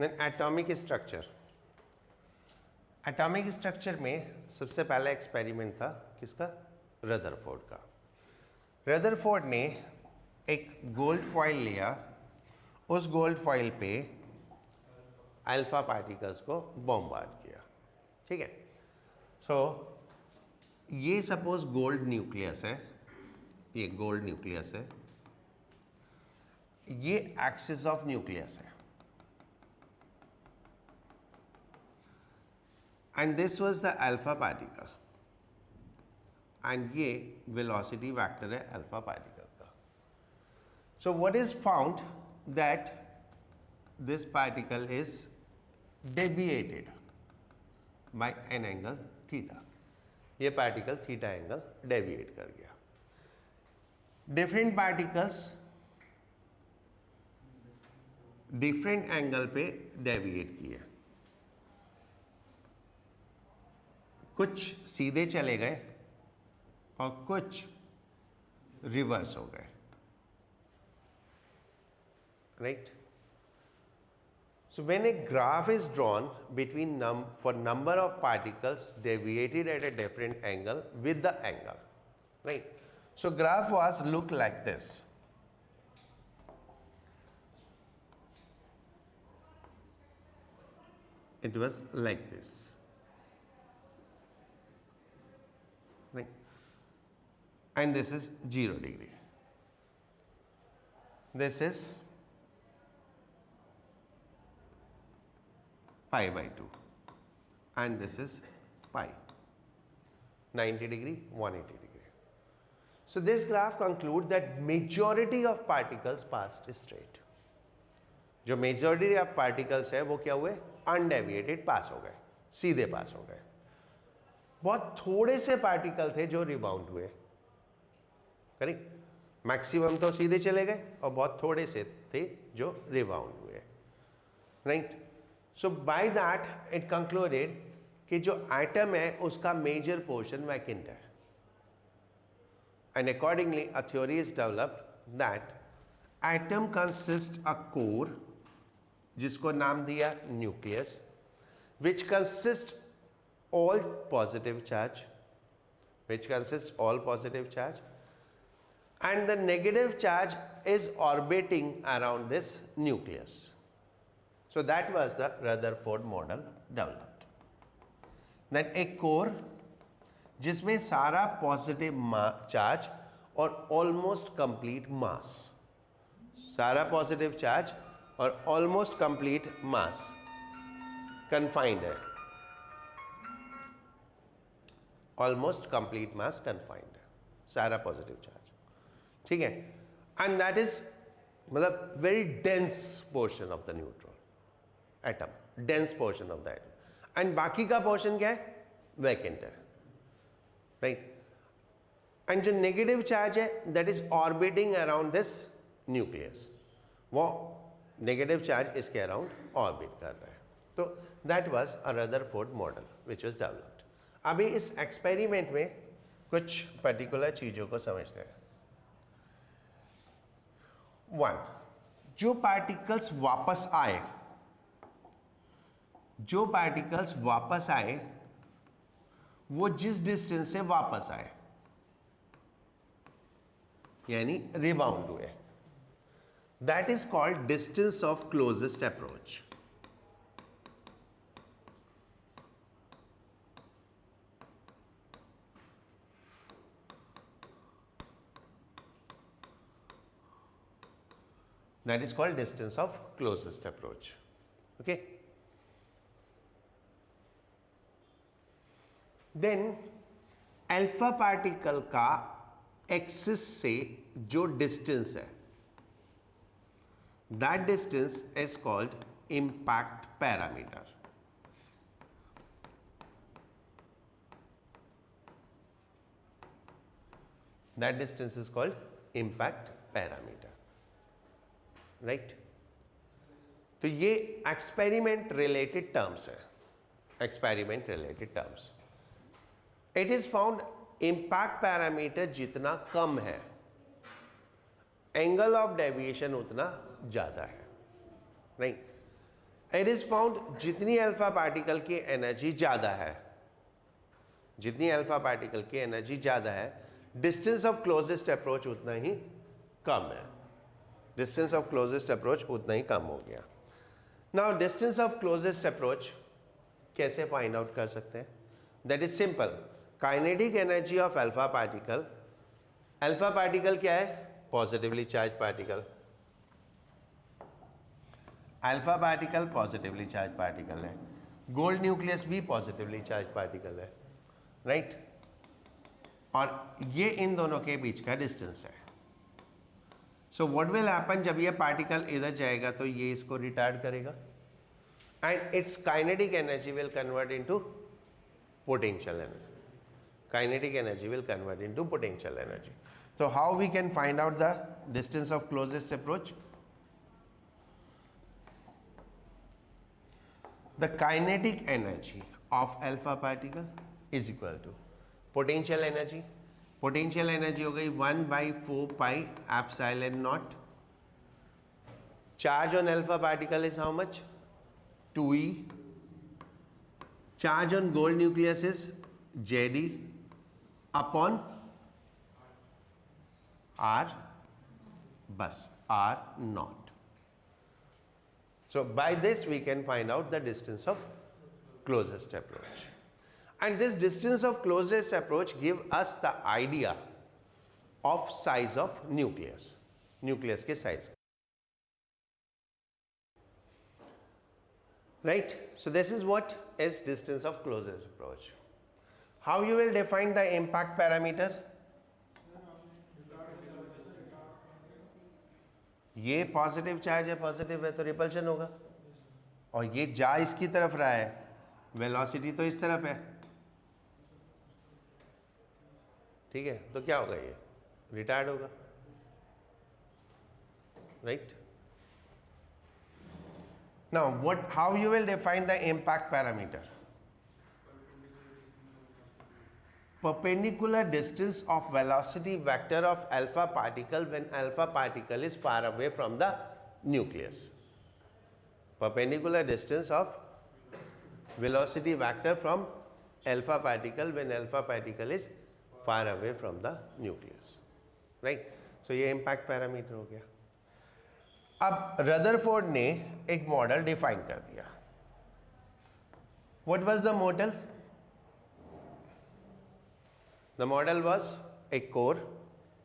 Then atomic structure. Atomic structure में सबसे पहला एक्सपेरिमेंट था किसका? रदरफोर्ड का। रदरफोर्ड ने एक गोल्ड फॉइल लिया, उस गोल्ड फॉइल पे अल्फा पार्टिकल्स को बॉम्बार्ड किया। ठीक है, सो ये सपोज गोल्ड न्यूक्लियस है, ये गोल्ड न्यूक्लियस है, ये एक्सिस ऑफ न्यूक्लियस है, and this was the alpha particle, and ये वेलोसिटी वेक्टर है अल्फा पार्टिकल का। So what is found that this particle is deviated by an angle theta. ये particle theta angle deviate कर गया। Different particles different angle पे deviate किए, कुछ सीधे चले गए और कुछ रिवर्स हो गए, right? So when a graph is drawn between for number of particles deviated at a different angle with the angle, right? So graph was look like this. It was like this, right? And this is 0 degree. This is pi by 2, and this is pi, 90 degree, 180 degree. So this graph concludes that majority of particles passed straight. जो majority of particles है वो क्या हुए? Undeviated पास हो गए, सीधे पास हो गए। बहुत थोड़े से पार्टिकल थे जो रिबाउंड हुए, करेक्ट? मैक्सिमम तो सीधे चले गए और बहुत थोड़े से थे जो रिबाउंड हुए, right? So by that it concluded कि जो एटम है उसका मेजर पोर्शन वैकेंट है, and accordingly a theory is developed that atom consist a core, जिसको नाम दिया nucleus, which consist all positive charge, which consists all positive charge, and the negative charge is orbiting around this nucleus. So that was the Rutherford model developed. Then एक core जिसमें सारा positive charge और almost complete मास, सारा positive charge और almost complete मास confined है, almost complete मास confined है, सारा positive charge, ठीक है? एंड दैट इज मतलब very dense portion of the neutron atom, dense portion of the atom, and बाकी का पोर्शन क्या है? वैकेंट है, राइट? एंड जो नेगेटिव चार्ज है that is orbiting around this nucleus, वो नेगेटिव चार्ज इसके अराउंड ऑर्बिट कर रहा है। तो that was a Rutherford model which was developed. अभी इस एक्सपेरिमेंट में कुछ पर्टिकुलर चीजों को समझते हैं। 1, जो पार्टिकल्स वापस आए, जो पार्टिकल्स वापस आए वो जिस डिस्टेंस से वापस आए यानी रिबाउंड हुए, that is called distance of closest approach. That is called distance of closest approach. Okay. Then alpha particle का एक्सिस से जो डिस्टेंस है, that distance is called impact parameter. That distance is called impact parameter. Right? तो ये experiment related terms है, experiment related terms. It is found impact parameter जितना कम है angle of deviation उतना ज्यादा है, राइट? इट इज फाउंड जितनी alpha particle की एनर्जी ज़्यादा है, जितनी अल्फा पार्टिकल की एनर्जी ज़्यादा है, डिस्टेंस ऑफ क्लोजेस्ट अप्रोच उतना ही कम है, डिस्टेंस ऑफ क्लोजेस्ट अप्रोच उतना ही कम हो गया। Now distance of closest approach कैसे फाइंड आउट कर सकते हैं? That is simple, kinetic energy of alpha particle, alpha particle क्या है? Positively charge particle, alpha particle positively charge particle है, गोल्ड न्यूक्लियस भी पॉजिटिवली चार्ज पार्टिकल है, राइट? और ये इन दोनों के बीच का डिस्टेंस है। सो व्हाट विल हैपन, जब ये पार्टिकल इधर जाएगा तो ये इसको रिटार्ड करेगा and it's kinetic energy will convert into potential energy, kinetic energy will convert into potential energy. So how we can find out the distance of closest approach? The kinetic energy of alpha particle is equal to potential energy. Potential energy हो गई 1/4 pi epsilon naught. Charge on alpha particle is how much? 2e. Charge on gold nucleus is Jd upon R, bus R naught. So by this we can find out the distance of closest approach, and this distance of closest approach give us the idea of size of nucleus, nucleus के size, right? So this is what is distance of closest approach. How you will define the impact parameter? ये positive charge है, positive है तो repulsion होगा, और ये जा इसकी तरफ रहा है, वेलोसिटी तो इस तरफ है, ठीक है? तो क्या होगा? ये रिटार्ड होगा, right? Now what, how you will define the impact parameter? Perpendicular distance of velocity vector of alpha particle when alpha particle is far away from the nucleus. Perpendicular distance of velocity vector from alpha particle when alpha particle is far away from the nucleus, right? So ये impact parameter हो गया। अब Rutherford ने एक model define कर दिया। What was the model? The model was a core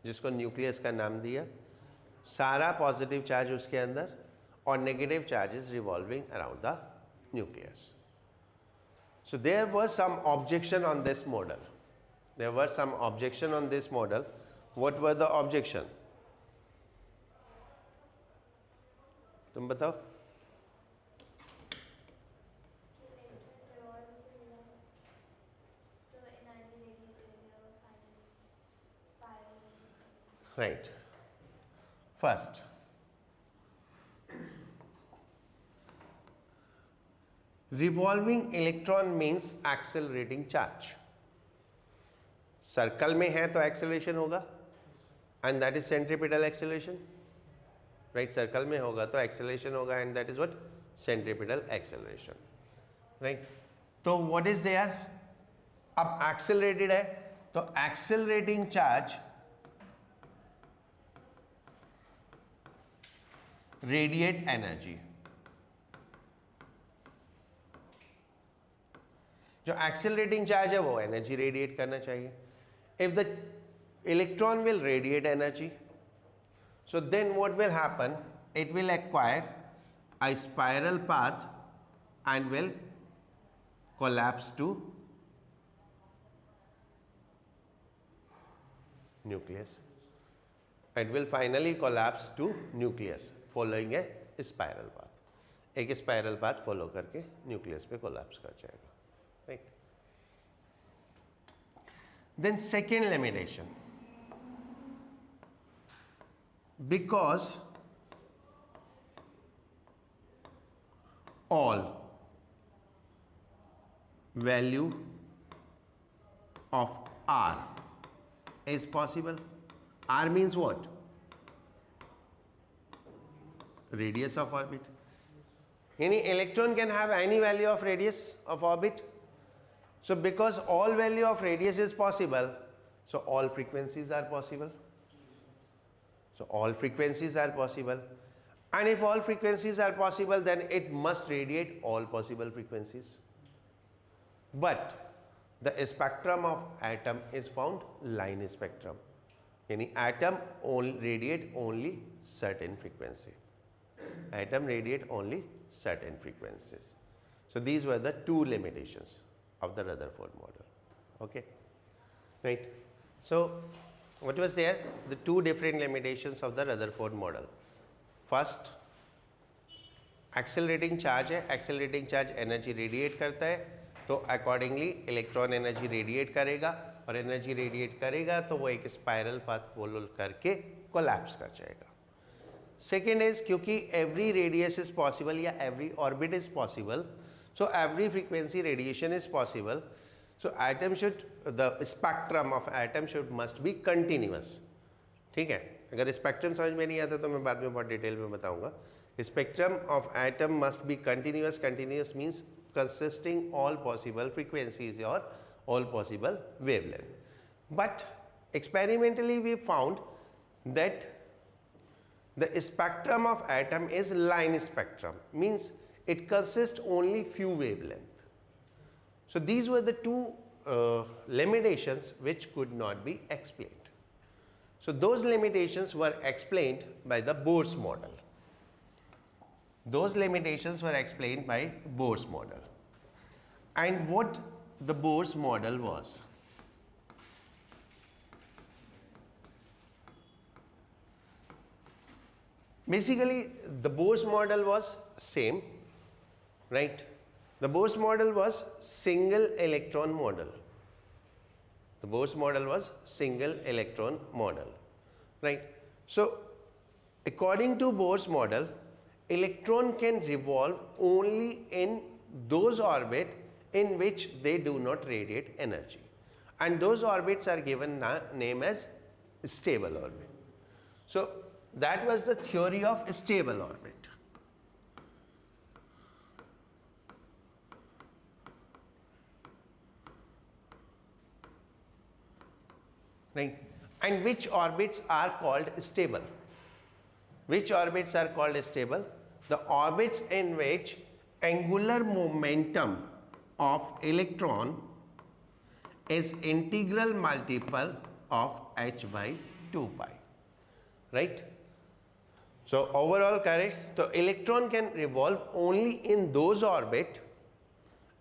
जिसको nucleus का नाम दिया, सारा पॉजिटिव चार्ज उसके अंदर और negative charges revolving around the nucleus. So there was some objection on this model. There were some objection on this model. What were the objection? तुम बताओ. Right. First, revolving electron means accelerating charge. Circle में है तो acceleration होगा, and that is centripetal acceleration, right? Circle में होगा तो acceleration होगा, and that is what? Centripetal acceleration, right? तो व्हाट इज देयर? अब एक्सेलरेटेड है तो एक्सेलरेटिंग चार्ज रेडिएट एनर्जी. जो एक्सेलरेटिंग चार्ज है वो एनर्जी रेडिएट करना चाहिए. If the electron will radiate energy, so then what will happen? It will acquire a spiral path and will collapse to nucleus. It will finally collapse to nucleus following a spiral path. एक spiral path follow करके nucleus पे collapse कर जाएगा, right? Then second limitation, because all value of r is possible. R means what? Radius of orbit. यानी electron can have any value of radius of orbit. So because all value of radius is possible, so all frequencies are possible. So all frequencies are possible, and if all frequencies are possible, then it must radiate all possible frequencies. But the spectrum of atom is found line spectrum, यानी atom only radiate only certain frequency. Atom radiate only certain frequencies. So these were the two limitations of the Rutherford model. Okay, right? So what was there? The two different limitations of the Rutherford model. First, accelerating charge है, accelerating charge energy radiate करता है, तो accordingly electron energy radiate करेगा, और energy radiate करेगा तो वो एक spiral path follow करके collapse कर जाएगा. Second is, क्योंकि every radius is possible या every orbit is possible, so every frequency radiation is possible. So atom should, the spectrum of atom should must be continuous. ठीक है, अगर spectrum समझ में नहीं आता तो मैं बाद में बहुत डिटेल में बताऊंगा. Spectrum of atom must be continuous. Continuous means consisting all possible frequencies और all possible wavelength. But experimentally we found that the spectrum of atom is line spectrum, means it consists only few wavelength. So these were the two limitations which could not be explained. So those limitations were explained by the Bohr's model. Those limitations were explained by Bohr's model. And what the Bohr's model was? Basically, the Bohr's model was same, right? The Bohr's model was single electron model. The Bohr's model was single electron model, right? So, according to Bohr's model, electron can revolve only in those orbits in which they do not radiate energy, and those orbits are given name as stable orbit. So that was the theory of stable orbit. Right? And which orbits are called stable? Which orbits are called stable? The orbits in which angular momentum of electron is integral multiple of h by 2 pi. Right? So overall करें तो electron can revolve only in those orbit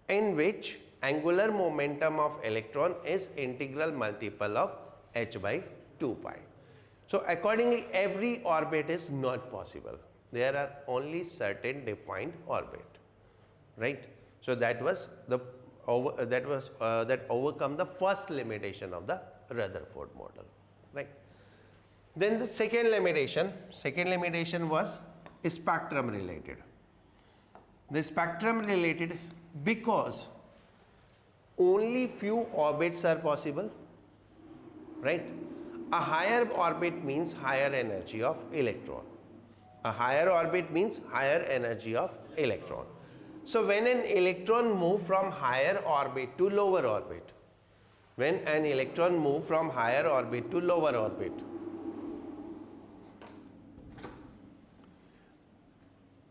in which angular momentum of electron is integral multiple of h by 2 pi. So accordingly every orbit is not possible. There are only certain defined orbit, right? So that was the that overcome the first limitation of the Rutherford model, right? Then the second limitation was spectrum related. The spectrum related because only few orbits are possible, right? A higher orbit means higher energy of electron. A higher orbit means higher energy of electron. So when an electron move from higher orbit to lower orbit, when an electron move from higher orbit to lower orbit,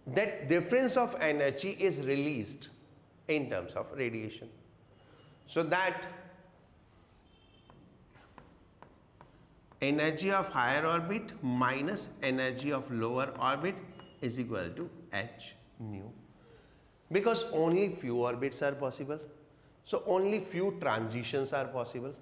that difference of energy is released in terms of radiation. So that energy of higher orbit minus energy of lower orbit is equal to h nu, because only few orbits are possible, so only few transitions are possible.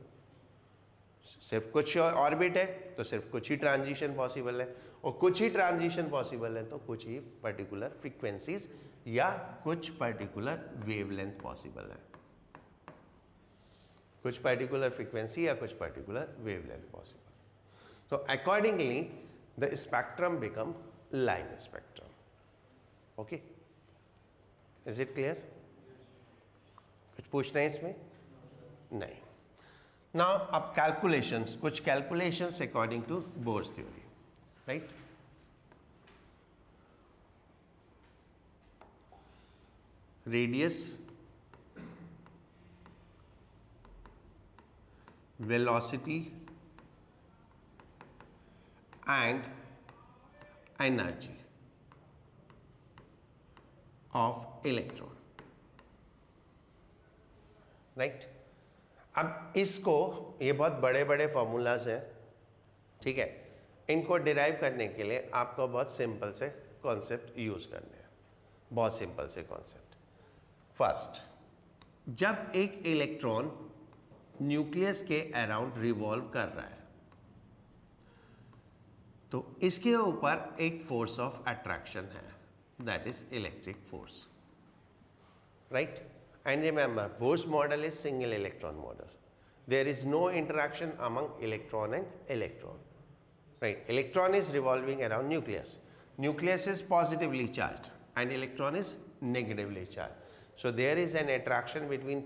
सिर्फ कुछ orbit है तो सिर्फ कुछ ही transition possible है, और कुछ ही transition possible है तो कुछ ही पर्टिकुलर फ्रीक्वेंसीज या कुछ पर्टिकुलर वेवलेंथ पॉसिबल है, कुछ पर्टिकुलर फ्रीक्वेंसी या कुछ particular wavelength possible. So accordingly the spectrum become line spectrum. Okay, is it clear? कुछ पूछना है इसमें? नहीं. Now अब calculations, कुछ calculations according to Bohr's theory, right? Radius, velocity and energy of electron, right. अब इसको, ये बहुत बड़े बड़े फॉर्मूलाज हैं, ठीक है, इनको डिराइव करने के लिए आपको बहुत सिंपल से कॉन्सेप्ट यूज करने हैं, बहुत सिंपल से कॉन्सेप्ट। फर्स्ट, जब एक इलेक्ट्रॉन न्यूक्लियस के अराउंड रिवॉल्व कर रहा है तो इसके ऊपर एक फोर्स ऑफ अट्रैक्शन है, that is electric force, right. And remember, Bohr's model is single electron model. There is no interaction among electron and electron. Right? Electron is revolving around nucleus. Nucleus is positively charged and electron is negatively charged. So there is an attraction between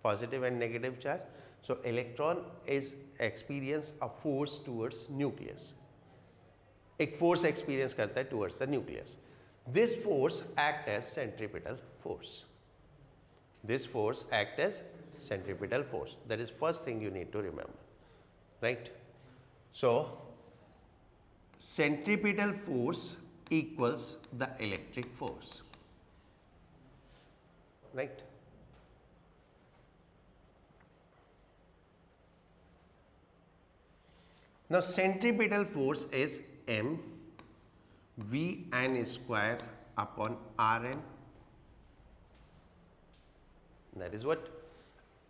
positive and negative charge. So electron is experience a force towards nucleus. एक force experience करता है towards the nucleus. This force act as centripetal force. This force act as centripetal force. That is first thing you need to remember, right? So centripetal force equals the electric force, right? Now centripetal force is m v n square upon rn. That is what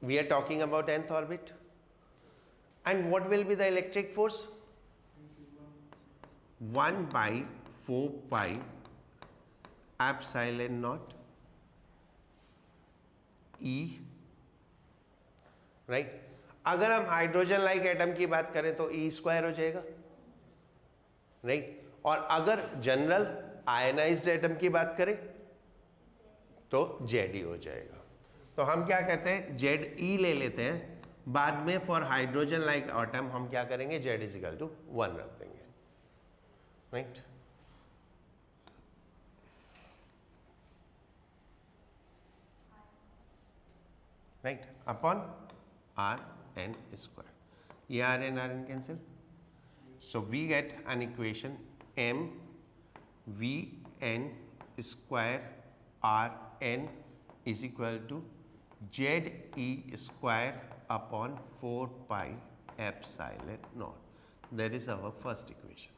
we are talking about, nth orbit. And what will be the electric force? 1 by 4 pi epsilon naught E, right? अगर हम hydrogen like atom की बात करें तो E square हो जाएगा, right? और अगर जनरल आयनाइज्ड एटम की बात करें तो ZE हो जाएगा। तो हम क्या करते हैं, ZE ले लेते हैं, बाद में फॉर हाइड्रोजन लाइक एटम हम क्या करेंगे, Z इजिकल टू 1 रख देंगे, right? Right, upon Rn square, ये Rn cancel, so we get an equation m v n square Rn is equal to ZE square upon 4 pi epsilon naught. That is our first equation,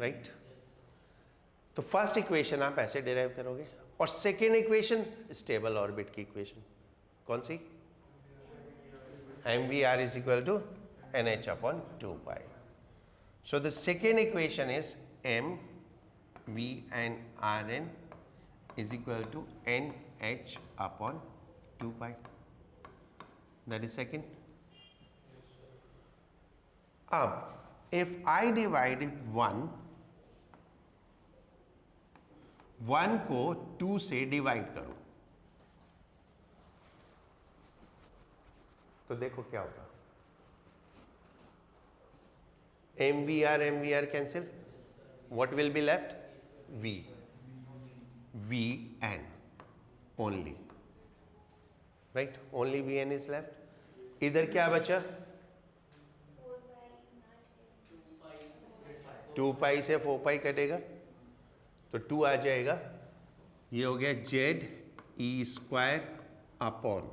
right? तो first equation आप ऐसे derive करोगे, और second equation stable orbit की equation कौन सी, mvr is equal to nh upon 2 pi. So the second equation is m v n rn is equal to nh upon 2 pi. That is second. अब if I divide 1 को 2 से divide करो तो देखो क्या होगा, mvr cancel, what will be left, vn only, right? Only vn is left. इधर क्या बचा, 2 पाई से 4 पाई कटेगा तो 2 आ जाएगा, ये हो गया ZE square upon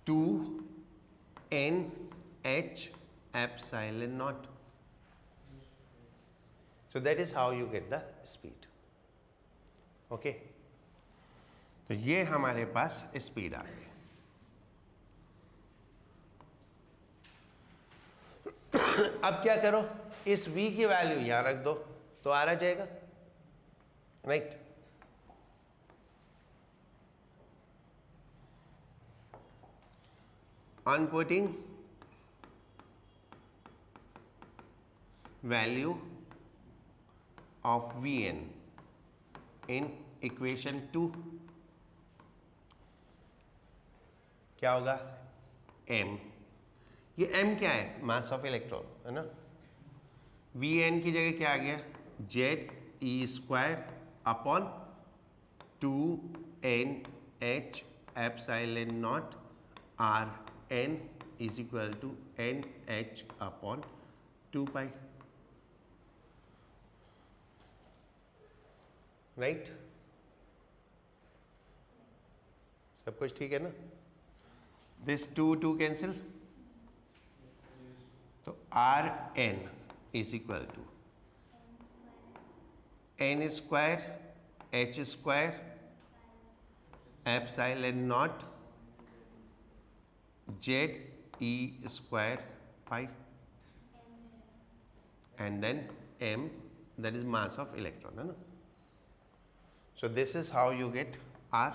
2NH epsilon naught. So that is how you get the speed. Okay, तो ये हमारे पास स्पीड आ गई। अब क्या करो, इस v की वैल्यू यहां रख दो तो आ जाएगा, right? On putting value of Vn in equation 2 क्या होगा, m, ये m क्या है, मास ऑफ इलेक्ट्रॉन है ना, Vn की जगह क्या आ गया, e square upon 2NH epsilon not Rn is equal to NH upon 2 pi, right? सब कुछ ठीक है ना? दिस 2 कैंसिल, तो Rn is equal to n square h square epsilon not z e square pi and then m, that is mass of electron, है ना? So this is how you get R.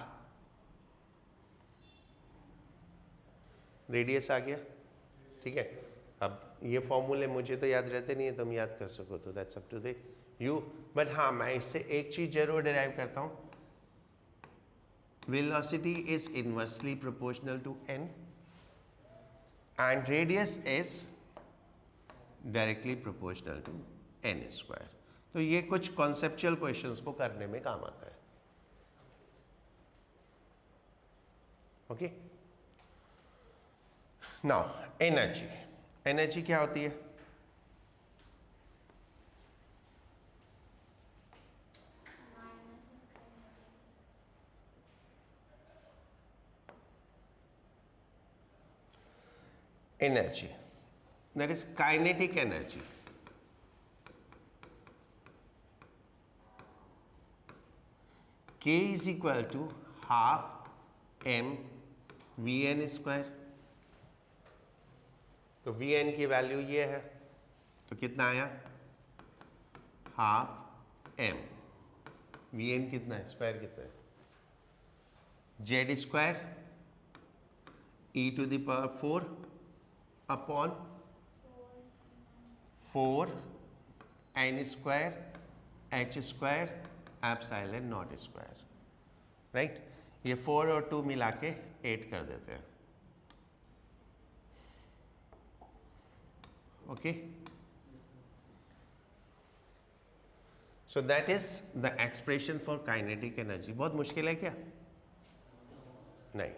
Radius आ गया, ठीक है? अब ये फॉर्मूले मुझे तो याद रहते नहीं है, तुम याद कर सको तो that's up to the you, but हाँ मैं इससे एक चीज जरूर डिराइव करता हूँ, velocity is inversely proportional to n and radius is directly proportional to n square. तो ये कुछ कॉन्सेप्चुअल क्वेश्चंस को करने में काम आता है, ओके? नाउ एनर्जी, एनर्जी क्या होती है? Energy that is kinetic energy. K is equal to half m Vn square. तो Vn की वैल्यू ये है, तो कितना आया? Half m। Vn कितना है, स्क्वायर कितना है? Z square e to the power 4 upon 4 n square h square epsilon not square, right? ये 4 और 2 मिला के 8 कर देते हैं, okay? So that is the expression for kinetic energy. बहुत मुश्किल है क्या? नहीं,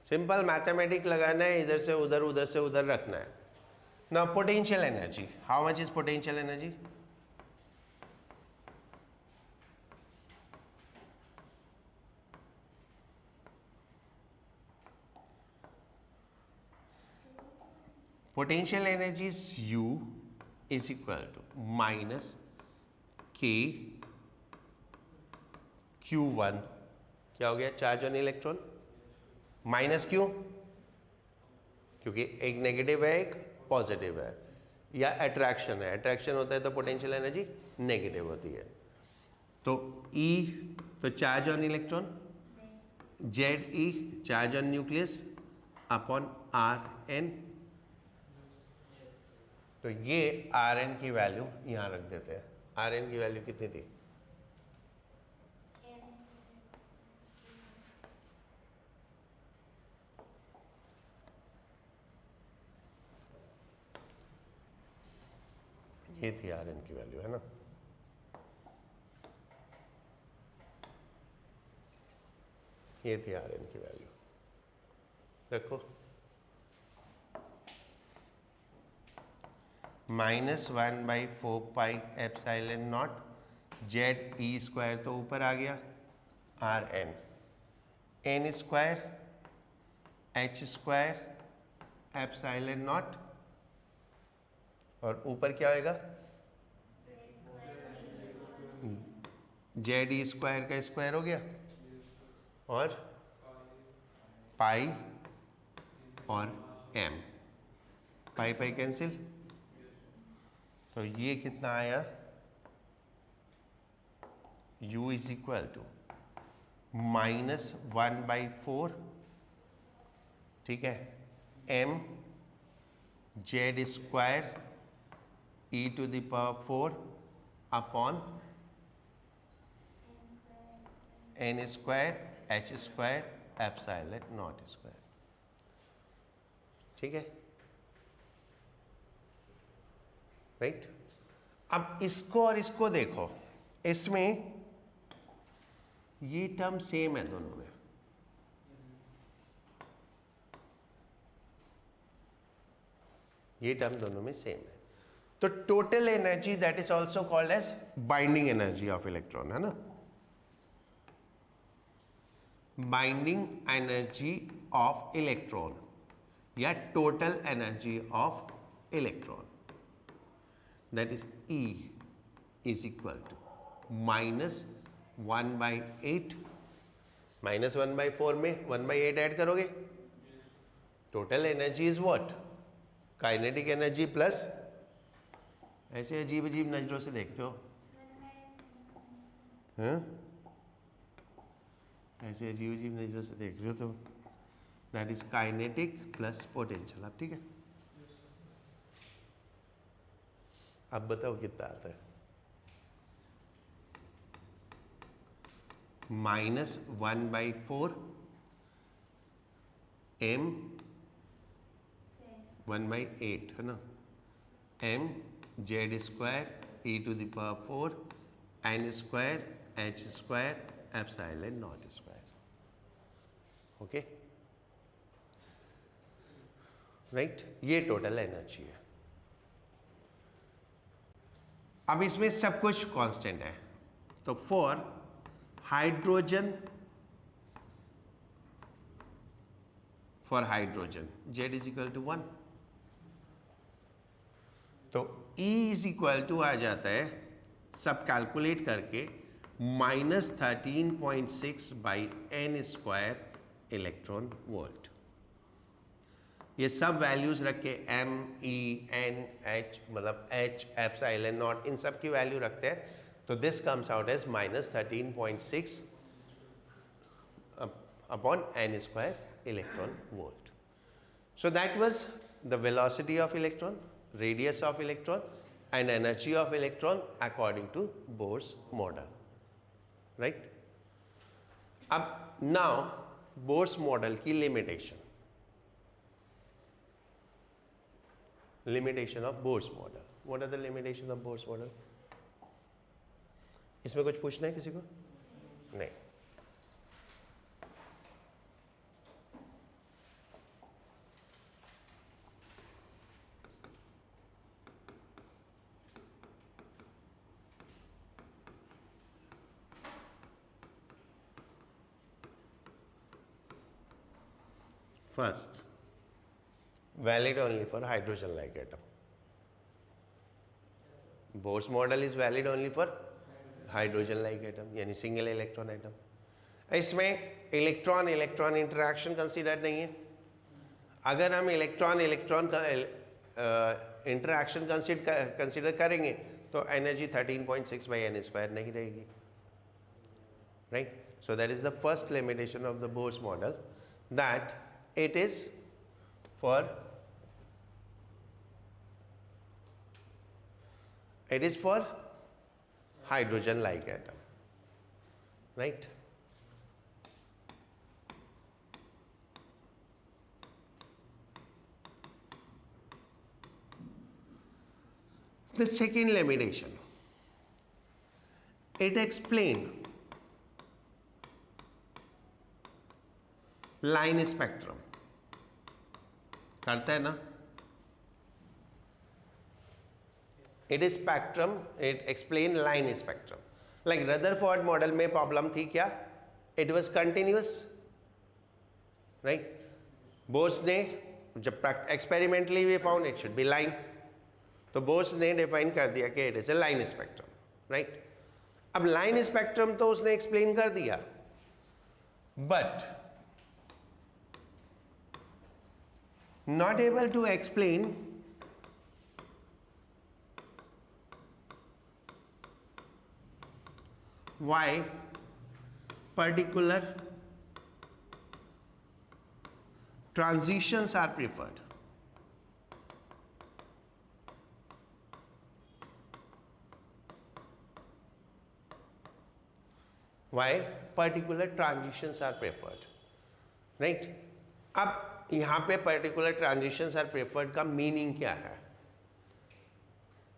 सिंपल मैथमेटिक लगाना है, इधर से उधर रखना है। Now potential energy, how much is potential energy? Potential energy is U is equal to minus K Q1, क्या हो गया? चार्ज ऑन इलेक्ट्रॉन, माइनस क्यों? क्योंकि एक नेगेटिव है एक पॉजिटिव है, या अट्रैक्शन है, अट्रैक्शन होता है तो पोटेंशियल एनर्जी नेगेटिव होती है। तो E तो charge on electron, ZE charge on nucleus upon Rn, तो ये Rn की वैल्यू यहाँ रख देते हैं। Rn की वैल्यू कितनी थी? ये थी Rn की वैल्यू, है ना? ये थी Rn की वैल्यू, देखो -1/4 pi epsilon not ZE square, तो ऊपर आ गया Rn, n square h square epsilon not, और ऊपर क्या होएगा? ZE स्क्वायर का स्क्वायर हो गया, और पाई और m, पाई पाई कैंसिल, तो ये कितना आया? U इज इक्वल टू -1/4, ठीक है, m Z square e to the power 4 upon n square h square epsilon not square, ठीक है, राइट? अब इसको और इसको देखो, इसमें ये टर्म सेम है दोनों में, ये टर्म दोनों में सेम है। तो total energy that is also called as binding energy of electron, है ना, बाइंडिंग एनर्जी ऑफ इलेक्ट्रॉन या total energy of electron, that is E is equal to -1/8, -1/4 में 1/8 ऐड करोगे, total energy is what, kinetic energy plus, ऐसे अजीब अजीब नजरों से देखते हो, हैं? ऐसे अजीब अजीब नजरों से देख रहे हो तो that is kinetic plus potential. अब ठीक है, अब बताओ कितना आता है, -1/4 m 1/8 है ना, m z square e⁴ n square h square epsilon not square, okay right, ये टोटल एनर्जी है। अब इसमें सब कुछ कांस्टेंट है, तो for hydrogen z is equal to 1, तो E इज इक्वल टू आ जाता है सब कैलकुलेट करके -13.6/n² इलेक्ट्रॉन वोल्ट। ये सब वैल्यूज रख के m, e, n, h मतलब h, एप्सिलॉन नॉट, इन सब की वैल्यू रखते हैं, तो this comes out as -13.6 upon n² electron volt. So that was the velocity of electron, radius of electron and energy of electron according to Bohr's model, right? अब now Bohr's model की limitation of Bohr's model. What are the limitation of Bohr's model? इसमें कुछ पूछना है किसी को? नहीं। First, valid only for hydrogen-like atom. Bohr's model is valid only for hydrogen-like atom, यानी single electron atom. इसमें इलेक्ट्रॉन इलेक्ट्रॉन इंटरेक्शन कंसीडर नहीं है। अगर हम इलेक्ट्रॉन इलेक्ट्रॉन का इंटरेक्शन कंसीडर करेंगे तो एनर्जी 13.6/n² नहीं रहेगी, right? So that is the first limitation of the Bohr's model, that it is for hydrogen like atom, right? The second limitation, it explains line spectrum, करता है ना, it is spectrum, it explain line spectrum. Like Rutherford model में problem थी क्या, it was continuous, right? Bohr's ने जब experimentally we found it should be line, तो Bohr's ने डिफाइन कर दिया कि it is a line spectrum, right? अब लाइन स्पेक्ट्रम तो उसने एक्सप्लेन कर दिया, but not able to explain why particular transitions are preferred. Why particular transitions are preferred, right? अब यहाँ पे पर्टिकुलर ट्रांजिशंस आर प्रेफर्ड का मीनिंग क्या है?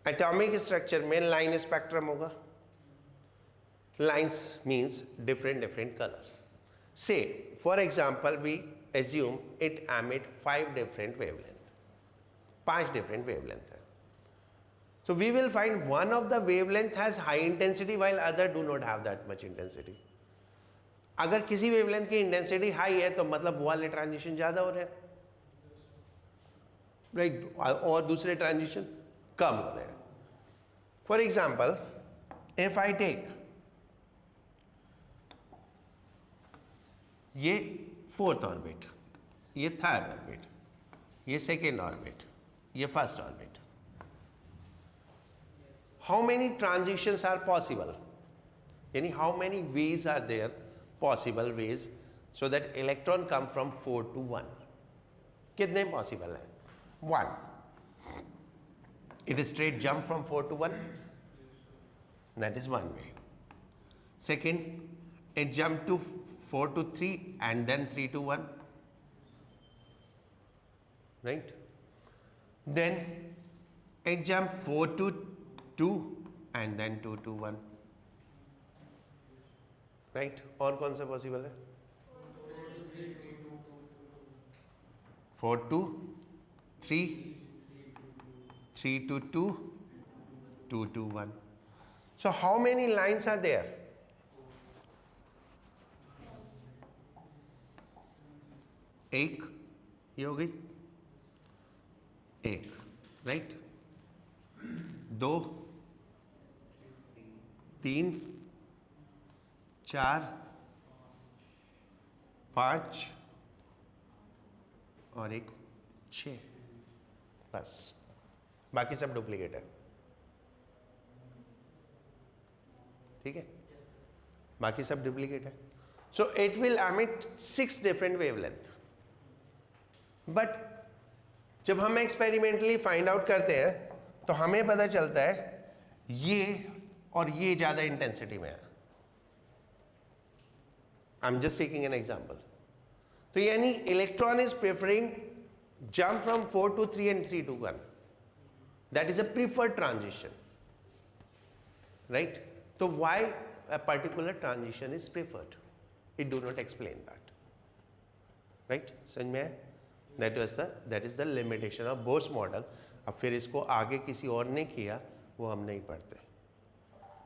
एटॉमिक स्ट्रक्चर में लाइन स्पेक्ट्रम होगा, lines means different colors. Say for example we assume it emit 5 different wavelength, 5 different wavelength है. So we will find one of the wavelength has high intensity while other do not have that much intensity. अगर किसी wavelength की intensity high है तो मतलब वो वाले transition ज़्यादा हो रहे हैं, राइट, और दूसरे ट्रांजिशन कम हो रहे हैं. For example if I take ये 4th ऑर्बिट, ये 3rd ऑर्बिट, ये 2nd ऑर्बिट, ये 1st orbit, how many transitions are possible, यानी how many ways are there, possible ways so that electron come from 4 to 1. कितने possible है? 1. It is straight jump from 4 to 1. That is one way. Second, it jump to 4 to 3 and then 3 to 1. Right? Then it jump 4 to 2 and then 2 to 1. Right, और कौन सा possible है? 4 to 3, 3 to 2, 2 to 1. So how many lines are there? एक, ये हो गई एक, right, 2, 3, 4, 5 और एक 6, बस, बाकी सब डुप्लीकेट है. ठीक है, बाकी सब डुप्लीकेट है. So it will emit 6 different wavelength. But जब हम एक्सपेरिमेंटली फाइंड आउट करते हैं तो हमें पता चलता है ये और ये ज़्यादा इंटेंसिटी में है. I am just taking an example. तो यानी electron is preferring jump from 4 to 3 and 3 to 1. That is a preferred transition, right. तो why a particular transition is preferred, it do not explain that, right? समझ में है? that is the limitation of Bose model. अब फिर इसको आगे किसी और ने किया वो हम नहीं पढ़ते.